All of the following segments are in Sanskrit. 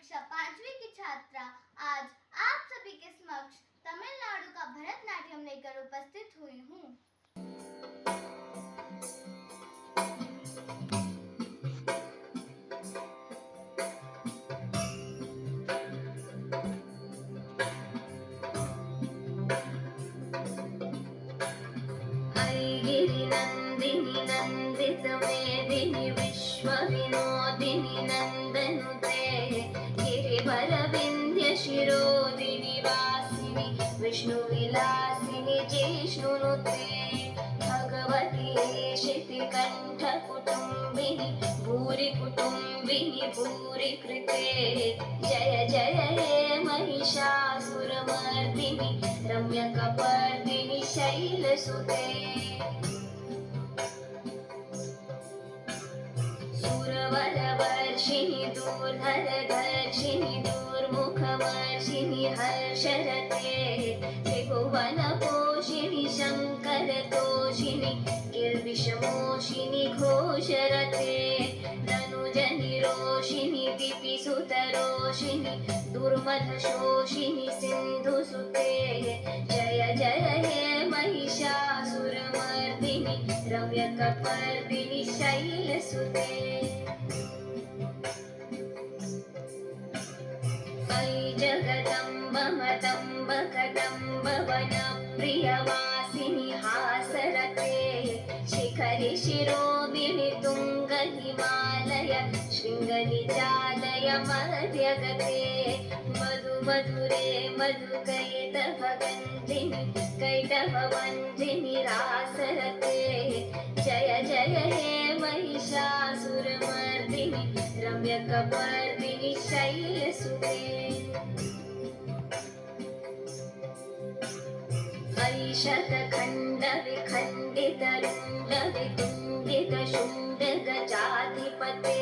कक्षा 5वीं की छात्रा आज आप सभी के समक्ष तमिलनाडु का भरतनाट्यम लेकर उपस्थित हुई हूँ। गिरिनन्दिनि नन्दित मेदिनि विश्वविनोदिनि नन्दनुते गिरिवरविन्द्य शिरोदिनि वासिनि विष्णुविलासिनि जिष्णुनुते भगवती शितिकण्ठकुटुम्बिनि भूरि कुटुम्बिनि भूरि कृते जय जय हे महिषासुरमर्दिनि रम्यकपर्दिनि शैलसुते सुरवरवर्षिणि दूर्धरधर्षिणि दूर्मुखवर्षिणि हर्षरते त्रिभुवनपोषिणि शङ्करतोषिणि किल्बिषमोषिनि घोषरते तनुजनिरोषिणि दिपिसुतरोषिणि दुर्मधशोषिनि सिन्धुसुते जय जय हे महिषासुरमर्दिनि रम्यकपर्दिनि शैलसुते अयि जगदम्ब मदम्ब कदम्ब वनप्रियवासिनि हासरते शिखरि शिरोबिनि तुङ्ग हिमालय शृङ्गनिजालय मध्यगते मधुमधुरे मधुकैटभगन्धिनि कैटभवन्धिनि रासरते जय जय हे महिषासुरमर्दिनि रम्यकपर्दिनि शैलसुते अयि शतखण्डविखण्डितरुण्डवितुण्डितशुण्डगजाधिपते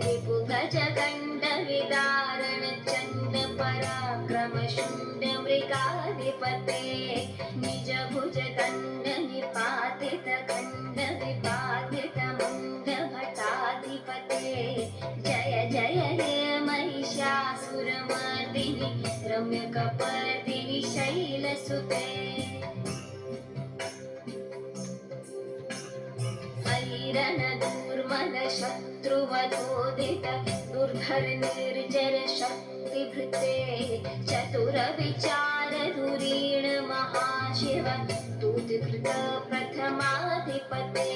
रिपुगजगण्डविदारणचण्ड पराक्रमशुण्डमृगाधिपते निजभुजदण्डनिपातितखण्डविपातितमुण्डभटाधिपते जय जय हे महिषासुरमर्दिनि रम्यकपर्दिनि शैलसुते रणदूर्मदशत्रुवधोदित दुर्धर्निर्जर शक्तिभृते चतुरविचारधुरीण महाशिव दूतकृत प्रथमाधिपते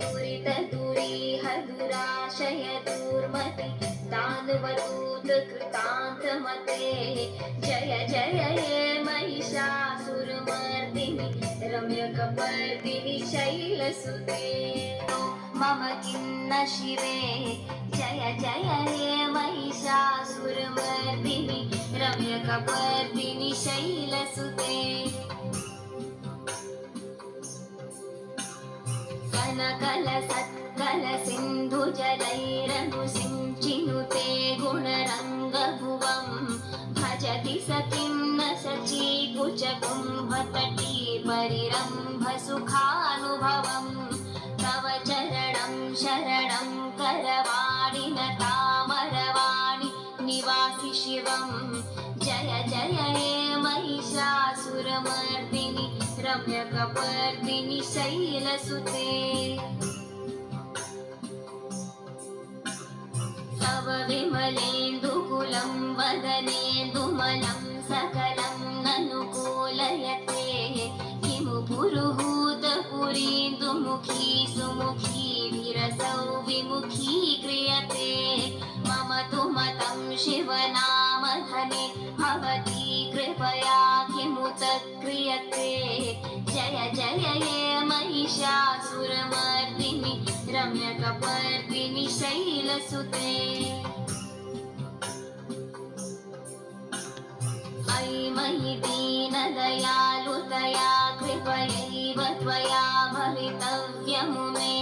दुरितदुरीह दुराशय दूर्मति दानवदूत कृतान्तमते जय जय हे महिषासुरमर्दिनि रम्यकपर्दिनि शैलसुते मम किन्न शिवे जय जय हे महिषासुरमर्दिनि रम्यकपर्दिनि शैलसुते कनकलसत्कल सिन्धुजलैरनुसिञ्चिनुते गुणरङ्गभुवं भजति स किं न शचीकुचकुम्भतटी परिरम्भसुखानुभवम् तव चरणं शरणं करवाणि न तामरवाणि निवासि शिवं जय जय हे महिषासुरमर्दिनि रम्यकपर्दिनि शैलसुते तव विमलेन्दुकुलं वदनेन्दुमलं सकलं ननुकूलयते किमु पुरुहूतपुरीन्दुमुखी सुमुखी विरसौ विमुखी क्रियते मम तु मतं शिवनामधने भवती कृपया किमुत क्रियते जय जय हे महिषासुरमर्दिनि रम्यकपर्दिनि शैलसुते अयि मयि दीनदयालुतया कृपयैव त्वया भवितव्यमु मे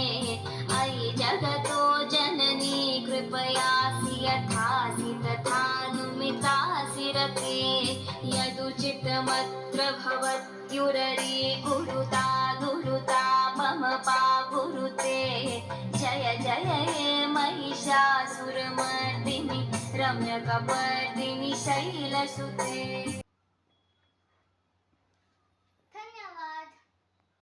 अयि जगतो जननी कृपयासि यथासि तथानुमितासि रते यदुचितमत्र भवत्युररी गुरुता गुरुता मम पागुरुते जय जय हे महिषासुरमर्दिनि रम्यकपर्दिनि शैलसुते